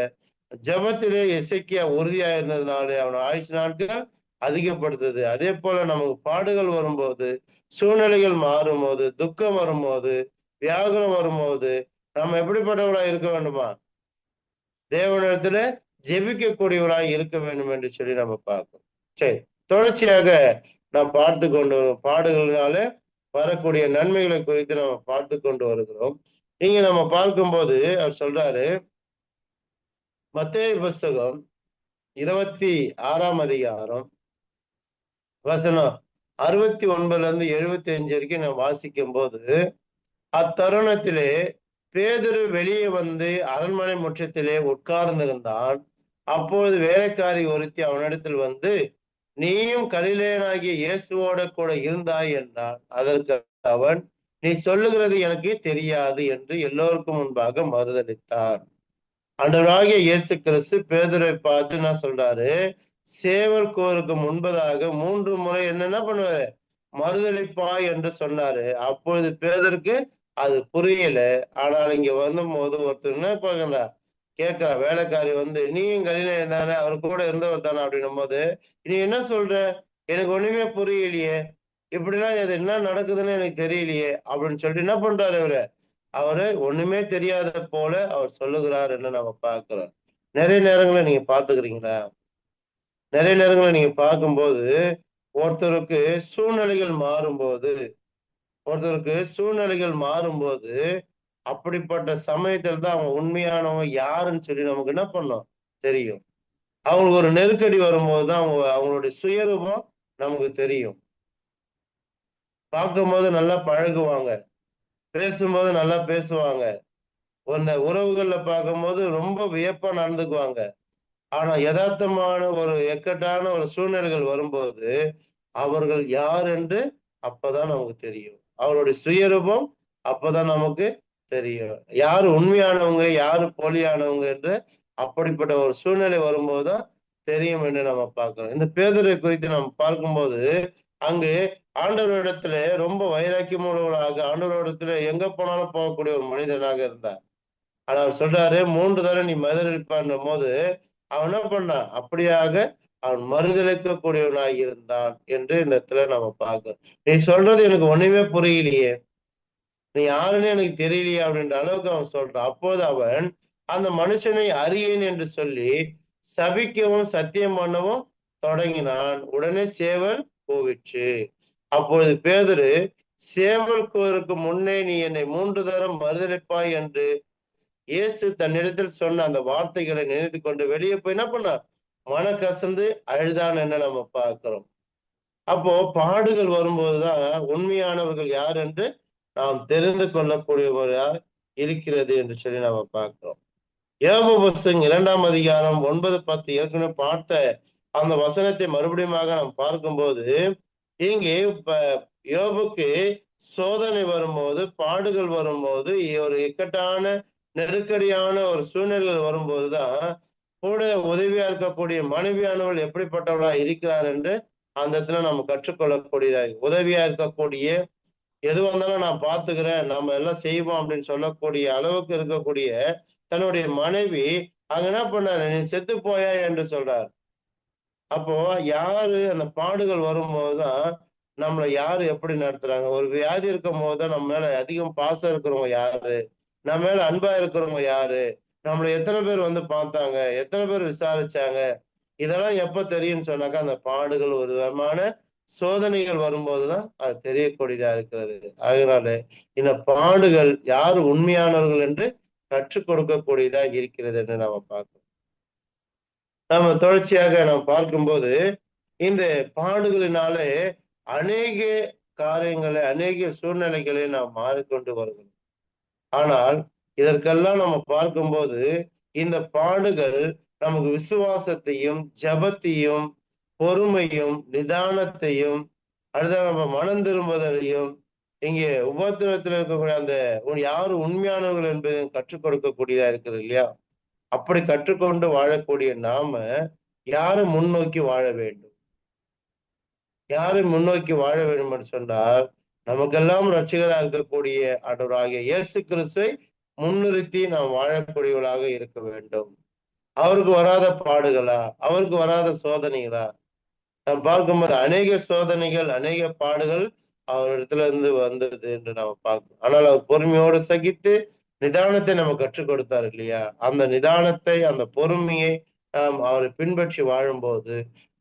Speaker 1: ஜபத்திலே எசேக்கியா உறுதியா இருந்ததுனால அவன் ஆயுசு நாட்கள் அதிகப்படுத்துது. அதே போல நமக்கு பாடுகள் வரும்போது, சூழ்நிலைகள் மாறும்போது, துக்கம் வரும்போது, வியாகுலம் வரும்போது நம்ம எப்படிப்பட்டவர்களாய் இருக்க வேண்டுமா, தேவனிடத்துல ஜெபிக்கக்கூடியவராய் இருக்க வேண்டும் என்று சொல்லி நம்ம பார்க்கிறோம். சரி, தொடர்ச்சியாக நாம் பார்த்து கொண்டு வரும் பாடுகளினால வரக்கூடிய நன்மைகளை குறித்து நம்ம பார்த்து கொண்டு வருகிறோம். இங்க நம்ம பார்க்கும்போது அவர் சொல்றாரு, மத்தேயு புஸ்தகம் 26ஆம் அதிகாரம் வசனம் 69-75 வரைக்கும் நான் வாசிக்கும் போது, அத்தருணத்திலே பேதுரு வெளியே வந்து அரண்மனை முற்றத்திலே உட்கார்ந்திருந்தான். அப்போது வேலைக்காரி ஒருத்தி அவனிடத்தில் வந்து, நீயும் கலிலேயனாகிய இயேசுவோட கூட இருந்தாய் என்றான். அதற்கு அவன், நீ சொல்லுகிறது எனக்கு தெரியாது என்று எல்லோருக்கும் முன்பாக மறுதளித்தான். ஆண்டவராகிய இயேசு கிறிஸ்து பேதுரை பார்த்து என்ன சொல்றாரு, சேவல் கோருக்கு முன்பதாக 3 முறை என்ன பண்ணுவாரு, மறுதளிப்பாய் என்று சொன்னாரு. அப்பொழுது பேதருக்கு அது புரியல. ஆனால் இங்க போது ஒருத்தர் என்ன பாக்கல கேட்கிறா, வேலைக்காரி நீயும் கலிலேயன் தானே, அவர் கூட இருந்தவர் தானே அப்படின்னும் போது, நீ என்ன சொல்ற, எனக்கு ஒண்ணுமே புரியலையே, இப்படிலாம் அது என்ன நடக்குதுன்னு எனக்கு தெரியலையே அப்படின்னு சொல்லிட்டு என்ன பண்றாரு அவரு ஒண்ணுமே தெரியாத போல அவர் சொல்லுகிறார் என்று நம்ம பார்க்கிறோம். நிறைய நேரங்களை நீங்க பாத்துக்கிறீங்களா, நிறைய நேரங்களை நீங்க பார்க்கும்போது ஒருத்தருக்கு சூழ்நிலைகள் மாறும்போது அப்படிப்பட்ட சமயத்துல தான் அவங்க உண்மையானவங்க யாருன்னு சொல்லி நமக்கு என்ன பண்ணோம் தெரியும். அவங்களுக்கு ஒரு நெருக்கடி வரும்போது தான் அவங்களுடைய சுயரூபம் நமக்கு தெரியும். பார்க்கும்போது நல்லா பழகுவாங்க, பேசும்போது நல்லா பேசுவாங்க, அந்த உறவுகள்ல பார்க்கும்போது ரொம்ப வியப்பா நடந்துக்குவாங்க. ஆனா யதார்த்தமான ஒரு இக்கட்டான ஒரு சூழ்நிலைகள் வரும்போது அவர்கள் யார் என்று அப்பதான் நமக்கு தெரியும். அவருடைய சுயரூபம் அப்பதான் நமக்கு தெரியும். யாரு உண்மையானவங்க, யாரு போலியானவங்க என்று அப்படிப்பட்ட ஒரு சூழ்நிலை வரும்போதுதான் தெரியும் என்று நம்ம பார்க்கிறோம். இந்த பேதுருவை குறித்து நாம் பார்க்கும்போது, அங்கு ஆண்டவரிடத்திலே ரொம்ப வைராக்கியம் உள்ளவராக, ஆண்டவரிடத்திலே எங்க போனாலும் போகக்கூடிய ஒரு மனிதனாக இருந்தார். ஆனா அவர் சொல்றாரு, 3 தடவை நீ மறுதலிப்பான்னும்போது, அவன் என்ன பண்ணான்? அப்படியாக அவன் மறுதலிக்கக்கூடியவனாய் இருந்தான் என்று இந்த இடத்துல நம்ம பார்க்கிறோம். நீ சொல்றது எனக்கு ஒண்ணுமே புரியலையே. நீ யாருன்னு எனக்கு தெரியலையே அப்படின்ற அளவுக்கு அவன் சொல்றான். அப்போது அவன் அந்த மனுஷனை அறியேன் என்று சொல்லி சபிக்கவும் சத்தியம் பண்ணவும் தொடங்கினான். உடனே சேவல் கூவிற்று. அப்பொழுது பேதுரு, சேவல் கூவுவதற்கு முன்னே நீ என்னை 3 தரம் மறுதலிப்பாய் என்று இயேசு தன்னிடத்தில் சொன்ன அந்த வார்த்தைகளை நினைத்துக் கொண்டு வெளியே போய் என்ன பண்ணா? மனக்கசந்து அழுதான் என்று நம்ம பார்க்கிறோம். அப்போ பாடுகள் வரும்போதுதான் உண்மையானவர்கள் யார் என்று நாம் தெரிந்து கொள்ளக்கூடியவர்களா இருக்கிறது என்று சொல்லி நாம பார்க்கிறோம். யோபு புஸ்தகம் 2ஆம் அதிகாரம் 9, 10 ஏற்கனவே பார்த்த அந்த வசனத்தை மறுபடியுமாக நாம் பார்க்கும்போது, இங்கே இப்ப யோபுக்கு சோதனை வரும்போது, பாடுகள் வரும்போது, ஒரு இக்கட்டான நெருக்கடியான ஒரு சூழ்நிலைகள் வரும்போதுதான் கூட உதவியா இருக்கக்கூடிய மனைவியானவள் எப்படிப்பட்டவளா இருக்கிறார் என்று அந்த இடத்துல நம்ம கற்றுக்கொள்ளக்கூடியதாக, உதவியா இருக்கக்கூடிய எது வந்தாலும் நான் பார்த்துக்கிறேன், நம்ம எல்லாம் செய்வோம் அப்படின்னு சொல்லக்கூடிய அளவுக்கு இருக்கக்கூடிய தன்னுடைய மனைவி அங்க என்ன பண்ணாரு? நீ செத்து போயா என்று சொல்றார். அப்போ யாரு அந்த பாடுகள் வரும்போதுதான் நம்மளை யாரு எப்படி நடத்துறாங்க? ஒரு வியாதி இருக்கும் போதுதான் நம்ம மேல அதிகம் பாசம் இருக்கிறவங்க யாரு? நம்ம மேல அன்பா இருக்கிறவங்க யாரு? நம்மள எத்தனை பேர் வந்து பார்த்தாங்க? எத்தனை பேர் விசாரிச்சாங்க? இதெல்லாம் எப்ப தெரியும்னு சொன்னாக்கா, அந்த பாடுகள் ஒரு விதமான சோதனைகள் வரும்போதுதான் அது தெரியக்கூடியதா இருக்கிறது. அதனால இந்த பாடுகள் யார் உண்மையானவர்கள் என்று கற்றுக் கொடுக்கக்கூடியதா இருக்கிறது என்று நாம பார்க்கிறோம். நாம தொடர்ச்சியாக நாம் பார்க்கும்போது இந்த பாடுகளினாலே அநேக காரியங்களை, அநேக சூழ்நிலைகளை நாம் மாறிக்கொண்டு வருகிறோம். ஆனால் இதற்கெல்லாம் நம்ம பார்க்கும்போது இந்த பாடுகள் நமக்கு விசுவாசத்தையும், ஜெபத்தையும், பொறுமையும், நிதானத்தையும், அடுத்த நம்ம மனம் திரும்புதலையும், இங்கே உபத்திரவத்தில் இருக்கக்கூடிய அந்த யாரு உண்மையானவர்கள் என்பதையும் கற்றுக் கொடுக்கக்கூடியதா இருக்குது இல்லையா? அப்படி கற்றுக்கொண்டு வாழக்கூடிய நாம யாரை முன்னோக்கி வாழ வேண்டும்? யாரை முன்னோக்கி வாழ வேண்டும் என்று சொன்னால், நமக்கெல்லாம் ரட்சகராக இருக்கக்கூடிய ஆண்டவராகிய இயேசு கிறிஸ்துவை முன்னிறுத்தி நாம் வாழக்கூடியவர்களாக இருக்க வேண்டும். அவருக்கு வராத பாடுகளா? அவருக்கு வராத சோதனைகளா? நாம் பார்க்கும்போது அநேக சோதனைகள், அநேக பாடுகள் அவரிடத்துல இருந்து வந்தது என்று நாம் பார்க்கிறோம். ஆனால் அவர் பொறுமையோடு சகித்து நிதானத்தை நம்ம கற்றுக் கொடுத்தார் இல்லையா? அந்த நிதானத்தை, அந்த பொறுமையை நாம் அவரை பின்பற்றி வாழும்போது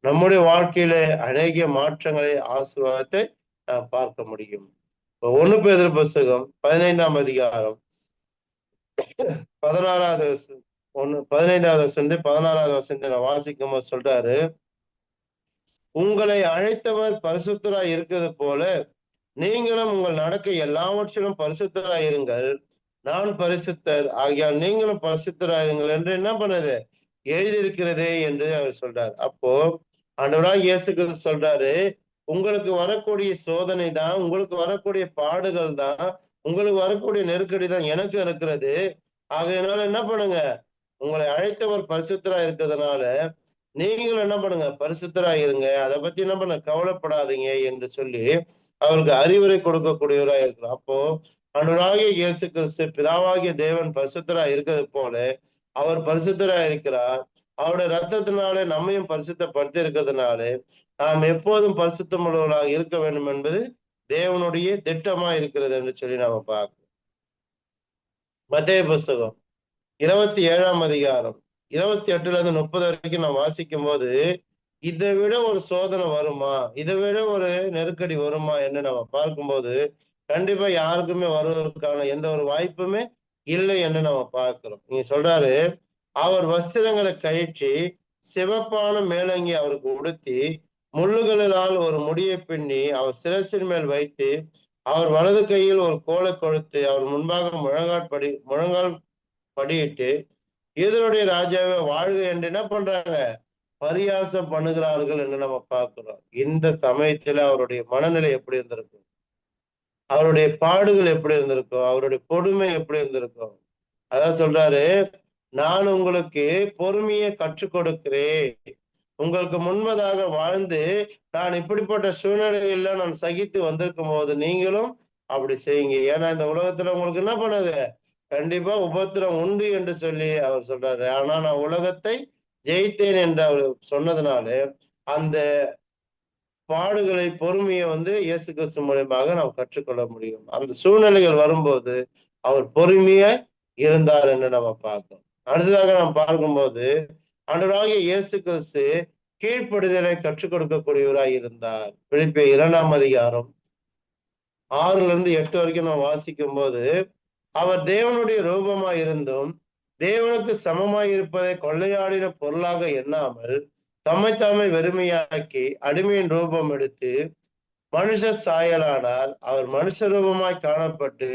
Speaker 1: நம்முடைய வாழ்க்கையில அநேக மாற்றங்களை, ஆசீர்வாதத்தை பார்க்க முடியும். 1 பேதுரு புஸ்தகம் 15ஆம் அதிகாரம் 16வது 15வது வசனம் 16வது வசனத்தை நான் வாசிக்கும் போது சொல்றாரு, உங்களை அழைத்தவர் பரிசுத்தராய் இருக்கிறது போல நீங்களும் உங்கள் நடக்கை எல்லாவற்றிலும் பரிசுத்தராய் இருங்கள். நான் பரிசுத்தர் ஆகியால் நீங்களும் பரிசுத்தராயிருங்கள் என்று என்ன பண்ணுது? எழுதியிருக்கிறதே என்று அவர் சொல்றார். அப்போ ஆண்டவராய் இயேசு கிறிஸ்து சொல்றாரு, உங்களுக்கு வரக்கூடிய சோதனை தான், உங்களுக்கு வரக்கூடிய பாடுகள் தான், உங்களுக்கு வரக்கூடிய நெருக்கடி தான் எனக்கு இருக்கிறது. ஆகையினால என்ன பண்ணுங்க? உங்களை அழைத்தவர் பரிசுத்தரா இருக்கிறதுனால நீங்களும் என்ன பண்ணுங்க? பரிசுத்தரா இருங்க. அதை பத்தி என்ன பண்ண கவலைப்படாதீங்க என்று சொல்லி அவருக்கு அறிவுரை கொடுக்கக்கூடியவரா இருக்கிறார். அப்போ ஆண்டவராகிய இயேசு கிறிஸ்து பிதாவாகிய தேவன் பரிசுத்தரா இருக்கிறது போல அவர் பரிசுத்தரா இருக்கிறார். அவருடைய ரத்தத்தினாலே நம்மையும் பரிசுத்தப்படுத்தி இருக்கிறதுனாலே நாம் எப்போதும் பரிசுத்தம் உள்ளவர்களாக இருக்க வேண்டும் என்பது தேவனுடைய திட்டமா இருக்கிறது என்று சொல்லி நாம பார்க்கிறோம். மத்தேயு புஸ்தகம் 27ஆம் அதிகாரம் 28ல இருந்து 30 வரைக்கும் நான் வாசிக்கும் போது இதை விட ஒரு சோதனை வருமா, இதை விட ஒரு நெருக்கடி வருமா என்று நம்ம பார்க்கும்போது கண்டிப்பா யாருக்குமே வருவதற்கான எந்த ஒரு வாய்ப்புமே இல்லை என்று நம்ம பார்க்கிறோம். நீங்க சொல்றாரு, அவர் வஸ்திரங்களை கழற்றி சிவப்பான மேலங்கி அவருக்கு உடுத்தி முள்ளுகளினால் ஒரு முடியை பின்னி அவர் சிரசின் மேல் வைத்து அவர் வலது கையில் ஒரு கோலை கொடுத்து அவர் முன்பாக முழங்கால் படியிட்டு இதனுடைய ராஜாவை வாழ்க என்று என்ன பண்றாங்க, பரியாசம் பண்ணுகிறார்கள் என்று நம்ம பார்க்கிறோம். இந்த சமயத்துல அவருடைய மனநிலை எப்படி இருந்திருக்கும், அவருடைய பாடுகள் எப்படி இருந்திருக்கும், அவருடைய கொடுமை எப்படி இருந்திருக்கும். அதான் சொல்றாரு, நான் உங்களுக்கு பொறுமையை கற்றுக் கொடுக்கிறேன். உங்களுக்கு முன்பதாக வாழ்ந்து நான் இப்படிப்பட்ட சூழ்நிலைகள்ல நான் சகித்து வந்திருக்கும் போது நீங்களும் அப்படி செய்யுங்க. ஏன்னா இந்த உலகத்துல உங்களுக்கு என்ன பண்ணுது, கண்டிப்பா உபத்திரம் உண்டு என்று சொல்லி அவர் சொல்றாரு. ஆனா நான் உலகத்தை ஜெயித்தேன் என்று அவர் சொன்னதுனால அந்த பாடுகளை பொறுமையை இயேசு கிறிஸ்து மூலமாக நாம் கற்றுக்கொள்ள முடியும். அந்த சூழ்நிலைகள் வரும்போது அவர் பொறுமையா இருந்தார் என்று நம்ம பார்க்கிறோம். அடுத்ததாக நாம் பார்க்கும்போது ஆண்டவராகிய இயேசு கிறிஸ்து கீழ்ப்படிதலை கற்றுக் கொடுக்கக்கூடியவராய் இருந்தார். பிலிப்பியர் 2ஆம் அதிகாரம் 6-8 வரைக்கும் நாம் வாசிக்கும் போது, அவர் தேவனுடைய ரூபமாய் இருந்தும் தேவனுக்கு சமமாய் இருப்பதை கொள்ளையாடின பொருளாக எண்ணாமல் தம்மைத்தாமே வெறுமையாக்கி அடிமையின் ரூபம் எடுத்து மனுஷ சாயலானார். அவர் மனுஷ ரூபமாய் காணப்பட்டு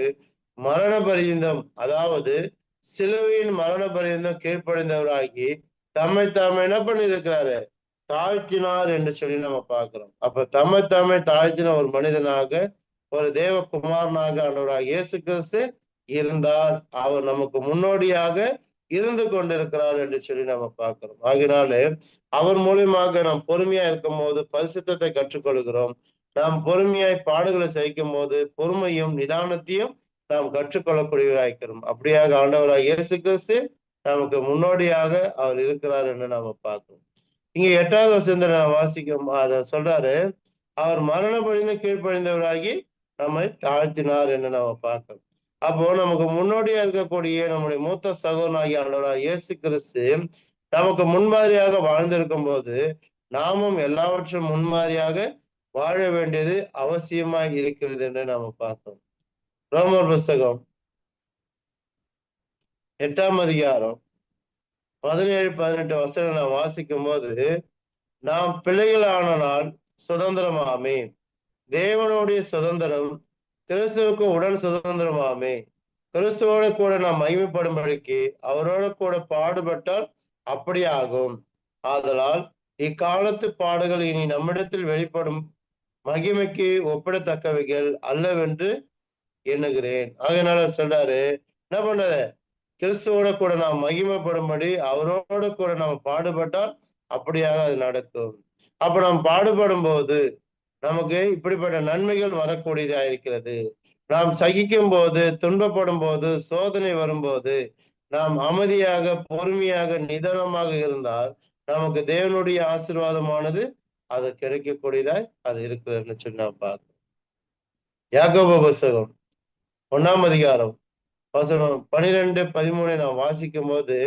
Speaker 1: மரண பரியந்தம், அதாவது சிலுவையின் மரண பரியந்தம் கீழ்ப்படைந்தவராகி தம்மைத்தாமே என்ன பண்ணியிருக்கிறாரு, தாழ்த்தினார் என்று சொல்லி நம்ம பார்க்கிறோம். அப்ப தம்மைத்தாமே தாழ்த்தின ஒரு மனிதனாக, ஒரு தேவகுமாரனாக ஆண்டவராக இயேசு கிறிஸ்து இருந்தார். அவர் நமக்கு முன்னோடியாக இருந்து கொண்டிருக்கிறார் என்று சொல்லி நம்ம பார்க்கிறோம். ஆகினாலே அவர் மூலியமாக நாம் பொறுமையா இருக்கும் போது பரிசுத்தத்தை கற்றுக்கொள்கிறோம். நாம் பொறுமையாய் பாடுகளை சகிக்கும் போது பொறுமையும் நிதானத்தையும் நாம் கற்றுக்கொள்ளக்கூடியவராயிருக்கிறோம். அப்படியாக ஆண்டவராக இயேசு கிறிஸ்து நமக்கு முன்னோடியாக அவர் இருக்கிறார் என்று நாம பார்க்கிறோம். இங்க 8வது வசனத்தை நான் வாசிக்கும் அத சொல்றாரு, அவர் மரணப்படிந்து கீழ்ப்படிந்தவராகி நம்மை தாழ்த்தினார் என்று நாம பார்க்கிறோம். அப்போ நமக்கு முன்னோடியா இருக்கக்கூடிய நம்முடைய மூத்த சகோதரனாகிய ஆண்டவராக இயேசு கிறிஸ்து நமக்கு முன்மாதிரியாக வாழ்ந்திருக்கும் போது நாமும் எல்லாவற்றும் முன்மாதிரியாக வாழ வேண்டியது அவசியமாய் இருக்கிறது என்று நாம பார்த்தோம். ரோமர் புஸ்தகம் 8ஆம் அதிகாரம் 17-18 வசனம் நாம் வாசிக்கும் போது, நாம் பிள்ளைகளானால் சுதந்திரமாமே, தேவனுடைய சுதந்திரம் கிறிஸ்துவுக்கு உடன் சுதந்திரமாமே, கிறிஸ்துவோட கூட நாம் மகிமைப்படும்படிக்கு அவரோட கூட பாடுபட்டால் அப்படி ஆகும். ஆதலால் இக்காலத்து பாடுகள் இனி நம்மிடத்தில் வெளிப்படும் மகிமைக்கு ஒப்பிடத்தக்கவைகள் அல்லவென்று எண்ணுகிறேன். அதனால சொல்றாரு, என்ன பண்றது, கிறிஸ்துவோட கூட நாம் மகிமைப்படும்படி அவரோட கூட நாம் பாடுபட்டால் அப்படியாக அது நடக்கும். அப்ப நாம் பாடுபடும் போது நமக்கு இப்படிப்பட்ட நன்மைகள் வரக்கூடியதா இருக்கிறது. நாம் சகிக்கும் போது, துன்பப்படும் போது, சோதனை வரும்போது நாம் அமைதியாக பொறுமையாக நிதானமாக இருந்தால் நமக்கு தேவனுடைய ஆசீர்வாதமானது அது கிடைக்கக்கூடியதாய் அது இருக்குதுன்னு சொல்லி நாம் பார்க்கிறோம். யாக்கோபு புஸ்தகம் 1ஆம் அதிகாரம் வசனம் 12-13 நாம் வாசிக்கும் போது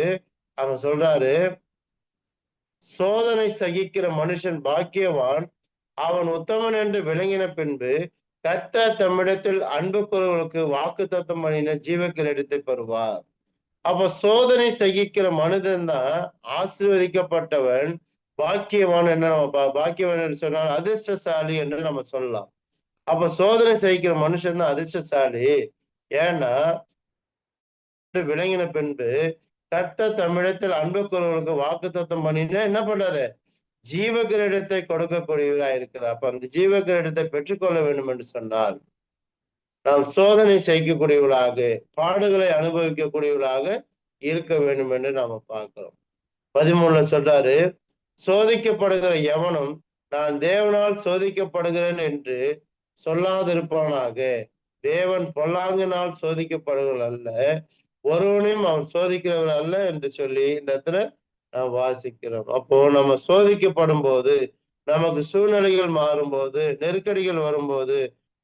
Speaker 1: அவன் சொல்றாரு, சோதனை சகிக்கிற மனுஷன் பாக்கியவான், அவன் உத்தமன் என்று விளங்கின பின்பு கர்த்தர் தம்மிடத்தில் அன்பு கூறுவர்களுக்கு வாக்கு தத்தம் பண்ணின ஜீவக்கிரீடத்தை பெறுவார். அப்ப சோதனை சகிக்கிற மனிதன் தான் ஆசீர்வதிக்கப்பட்டவன், பாக்கியவான் என்று நம்ம பாக்கியவான் என்று சொன்னால் அதிர்ஷ்டசாலி என்று நம்ம சொல்லலாம். அப்ப சோதனை சகிக்கிற மனுஷன் தான் அதிர்ஷ்டசாலி. ஏன்னா விளங்கின பின்பு கர்த்தர் தமிழத்தில் அன்பு கூறுவர்களுக்கு வாக்கு தத்தம் பண்ணினா என்ன பண்றாரு, ஜீவ கிரீடத்தை கொடுக்கக்கூடியவரா இருக்கிறார். அப்ப அந்த ஜீவ கிரீடத்தை பெற்றுக்கொள்ள வேண்டும் என்று சொன்னால் நாம் சோதனை செய்யக்கூடியவர்களாக, பாடுகளை அனுபவிக்கக்கூடியவர்களாக இருக்க வேண்டும் என்று நாம பார்க்கிறோம். 13 சொல்றாரு, சோதிக்கப்படுகிற எவனும் நான் தேவனால் சோதிக்கப்படுகிறேன் என்று சொல்லாதிருப்பானாக. தேவன் பொல்லாங்கினால் சோதிக்கப்படுகிறவர் அல்ல, ஒருவனையும் அவன் சோதிக்கிறவர் அல்ல என்று சொல்லி இந்த இடத்துல நாம் வாசிக்கிறோம். அப்போ நம்ம சோதிக்கப்படும் போது, நமக்கு சூழ்நிலைகள் மாறும்போது, நெருக்கடிகள் வரும்போது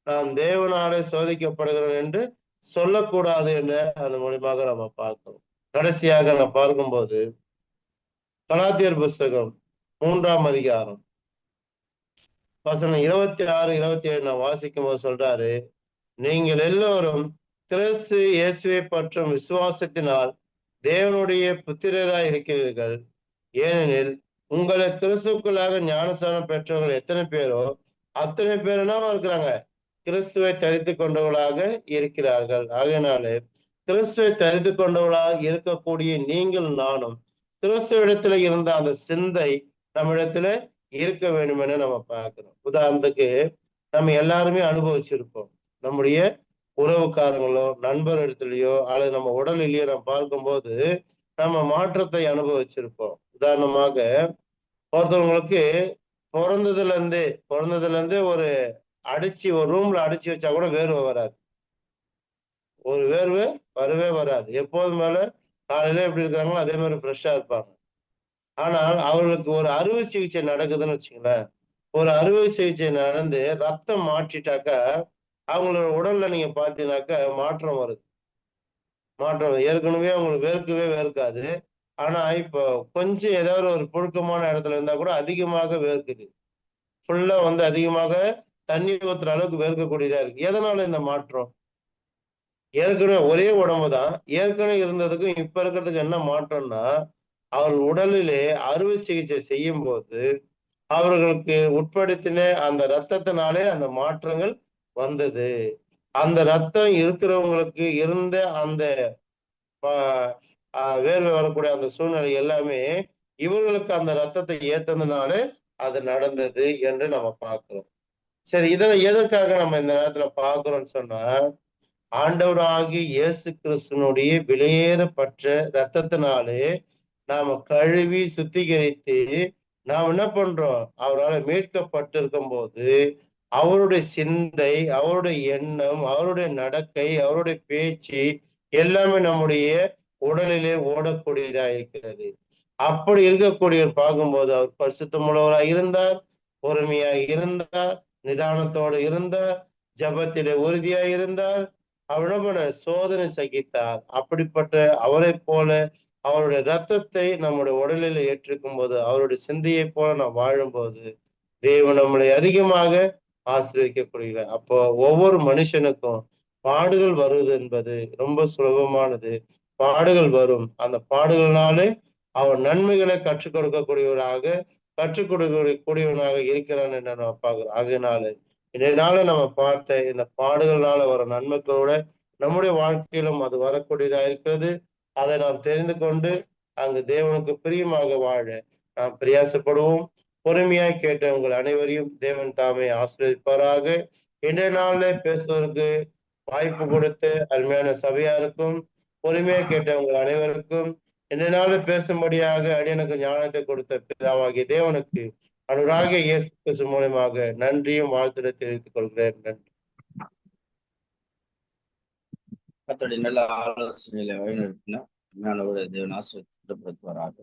Speaker 1: நாம் தேவனாலே சோதிக்கப்படுகிறோம் என்று சொல்லக்கூடாது என்று அதன் மூலியமாக நம்ம பார்க்கிறோம். கடைசியாக நம்ம பார்க்கும்போது கலாத்தியர் புஸ்தகம் 3ஆம் அதிகாரம் வசனம் 26-27 நான் வாசிக்கும் போது சொல்றாரு, நீங்கள் எல்லோரும் கிறிஸ்து இயேசுவை பற்றும் விசுவாசத்தினால் தேவனுடைய புத்திரராய் இருக்கிறீர்கள். ஏனெனில் உங்களை கிறிஸ்துக்குள்ளாக ஞானஸ்நானம் பெற்றவர்கள் எத்தனை பேரோ அத்தனை பேர் என்ன இருக்கிறாங்க, கிறிஸ்துவை தரித்து கொண்டவர்களாக இருக்கிறார்கள். ஆகையினாலே கிறிஸ்துவை தரித்து கொண்டவர்களாக இருக்கக்கூடிய நீங்கள் நானும் கிறிஸ்துவிடத்துல இருந்த அந்த சிந்தை நம்மிடத்துல இருக்க வேண்டும் என நம்ம பார்க்கிறோம். உதாரணத்துக்கு நம்ம எல்லாருமே அனுபவிச்சிருப்போம். நம்முடைய உறவுக்காரங்களோ நண்பரிடத்துலயோ அல்லது நம்ம உடலிலேயோ நம்ம பார்க்கும்போது நம்ம மாற்றத்தை அனுபவிச்சிருப்போம். உதாரணமாக ஒருத்தவங்களுக்கு பிறந்ததுல இருந்தே ஒரு ரூம்ல அடிச்சு வச்சா கூட வேர்வை வராது. ஒரு வேர்வை வரவே வராது. எப்போதும் மேல காலையில எப்படி இருக்கிறாங்களோ அதே மாதிரி ஃப்ரெஷ்ஷா இருப்பாங்க. ஆனால் அவர்களுக்கு ஒரு அறுவை சிகிச்சை நடக்குதுன்னு வச்சுங்களேன். ஒரு அறுவை சிகிச்சை நடந்து ரத்தம் மாற்றிட்டாக்கா அவங்களோட உடல்ல நீங்க பாத்தீங்கன்னாக்கா மாற்றம் வருது. மாற்றம் ஏற்கனவே அவங்களுக்கு வேர்க்கவே வேர்க்காது. ஆனா இப்போ கொஞ்சம் ஏதாவது ஒரு புழுக்கமான இடத்துல இருந்தா கூட அதிகமாக வேர்க்குது. ஃபுல்லா அதிகமாக தண்ணி ஊத்துற அளவுக்கு வேர்க்கக்கூடியதா இருக்கு. எதனால இந்த மாற்றம்? ஏற்கனவே ஒரே உடம்புதான். ஏற்கனவே இருந்ததுக்கும் இப்ப இருக்கிறதுக்கு என்ன மாற்றம்னா, அவர்கள் உடலிலே அறுவை சிகிச்சை செய்யும்போது, அவர்களுக்கு உட்படுத்தின அந்த ரத்தத்தினாலே அந்த மாற்றங்கள் வந்தது. அந்த ரத்தம் இருக்கிறவங்களுக்கு இருந்த அந்த ப வேர்வை வரக்கூடிய அந்த சூழ்நிலை எல்லாமே, இவர்களுக்கு அந்த ரத்தத்தை ஏத்துனதுனாலே அது நடந்தது என்று நம்ம பார்க்கிறோம். சரி, எதற்காக நம்ம இந்த நேரத்துல பார்க்கிறோம்னு சொன்னா, ஆண்டவராகிய இயேசு கிறிஸ்துவினுடைய விலையேறப்பட்ட இரத்தத்தினாலே நாம கழுவி சுத்திகரித்து நாம் என்ன பண்றோம், அவரால் மீட்கப்பட்டிருக்கும் போது அவருடைய சிந்தை, அவருடைய எண்ணம், அவருடைய நடக்கை, அவருடைய பேச்சு எல்லாமே நம்முடைய உடலிலே ஓடக்கூடியதா இருக்கிறது. அப்படி இருக்கக்கூடிய பார்க்கும்போது அவர் பரிசுத்தமுள்ளவராய் இருந்தார், பொறுமையாய் இருந்தார், நிதானத்தோடு இருந்தார், ஜபத்திலே உறுதியாய் இருந்தார். அவர் என்ன பண்ண சோதனை சகித்தார். அப்படிப்பட்ட அவரை போல அவருடைய ரத்தத்தை நம்முடைய உடலில் ஏற்றிருக்கும் போது, அவருடைய சிந்தையை போல நாம் வாழும்போது தேவன் நம்மளை அதிகமாக ஆசீர்வதிக்கக்கூடிய. அப்போ ஒவ்வொரு மனுஷனுக்கும் பாடுகள் வருவது என்பது ரொம்ப சுலபமானது. பாடுகள் வரும். அந்த பாடுகள்னாலே அவன் நன்மைகளை கற்றுக் கொடுக்கக்கூடியவராக கற்றுக் கொடுக்கக்கூடியவனாக இருக்கிறான் என்று நம்ம பார்க்கிறோம். ஆகையினால இதனால நம்ம பார்த்த இந்த பாடுகள்னால வர நன்மைகளோட நம்முடைய வாழ்க்கையிலும் அது வரக்கூடியதா இருக்கிறது. அதை நாம் தெரிந்து கொண்டு அங்கு தேவனுக்கு பிரியமாக வாழ நாம் பிரயாசப்படுவோம். பொறுமையாய் கேட்ட உங்கள் அனைவரையும் தேவன் தாமே ஆசீர்வதிப்பாராக. இன்றைய நாள்ல பேசுவதற்கு வாய்ப்பு கொடுத்து அருமையான சபையாருக்கும் பொறுமையா கேட்ட உங்கள் அனைவருக்கும் இன்றைய நாள்ல பேசும்படியாக அடியனுக்கு ஞானத்தை கொடுத்த பிதாவாகிய தேவனுக்கு அனுராகிய இயேசு கிறிஸ்து மூலமாக நன்றியும் வாழ்த்துரை தெரிவித்துக் கொள்கிறேன். நன்றி.
Speaker 2: கர்த்தருடைய நல்ல ஆலோசனையில வழிநடத்தினா தேவன் ஆசீர்வதிக்கப்படுவாராக.